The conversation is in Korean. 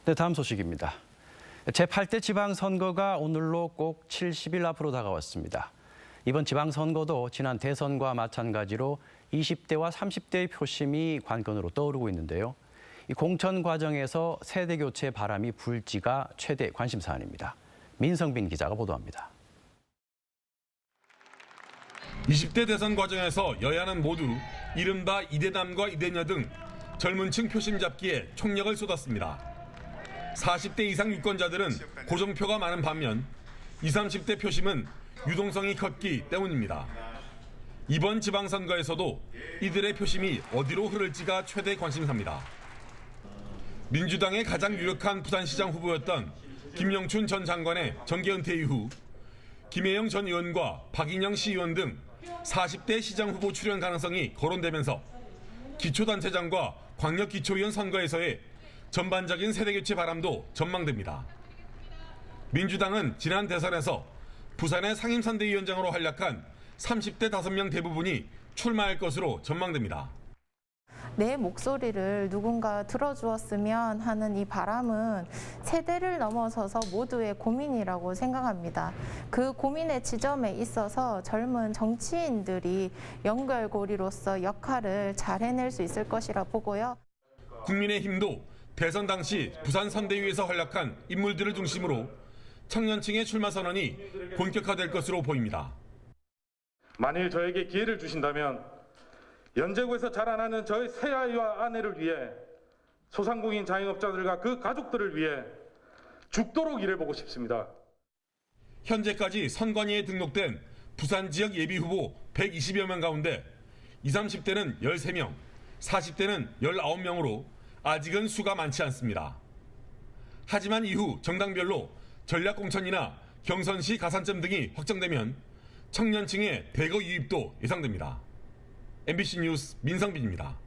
네, 다음 소식입니다. 제8대 지방선거가 오늘로 꼭 70일 앞으로 다가왔습니다. 이번 지방선거도 지난 대선과 마찬가지로 20대와 30대의 표심이 관건으로 떠오르고 있는데요. 이 공천 과정에서 세대 교체 바람이 불지가 최대 관심 사안입니다. 민성빈 기자가 보도합니다. 20대 대선 과정에서 여야는 모두 이른바 이대남과 이대녀 등 젊은 층 표심 잡기에 총력을 쏟았습니다. 40대 이상 유권자들은 고정표가 많은 반면 20, 30대 표심은 유동성이 컸기 때문입니다. 이번 지방선거에서도 이들의 표심이 어디로 흐를지가 최대 관심사입니다. 민주당의 가장 유력한 부산시장 후보였던 김영춘 전 장관의 정계 은퇴 이후 김혜영 전 의원과 박인영 시의원 등 40대 시장 후보 출연 가능성이 거론되면서 기초단체장과 광역기초위원 선거에서의 전반적인 세대교체 바람도 전망됩니다. 민주당은 지난 대선에서 부산의 상임선대위원장으로 활약한 30대 5명 대부분이 출마할 것으로 전망됩니다. 내 목소리를 누군가 들어주었으면 하는 이 바람은 세대를 넘어서서 모두의 고민이라고 생각합니다. 그 고민의 지점에 있어서 젊은 정치인들이 연결고리로서 역할을 잘 해낼 수 있을 것이라 보고요. 국민의힘도 대선 당시 부산 선대위에서 활약한 인물들을 중심으로 청년층의 출마 선언이 본격화될 것으로 보입니다. 만일 저에게 기회를 주신다면 연제구에서 자라나는 저의 새아이와 아내를 위해 소상공인 자영업자들과 그 가족들을 위해 죽도록 일해보고 싶습니다. 현재까지 선관위에 등록된 부산 지역 예비 후보 120여 명 가운데 20, 30대는 13명, 40대는 19명으로 아직은 수가 많지 않습니다. 하지만 이후 정당별로 전략공천이나 경선시 가산점 등이 확정되면 청년층의 대거 유입도 예상됩니다. MBC 뉴스 민성빈입니다.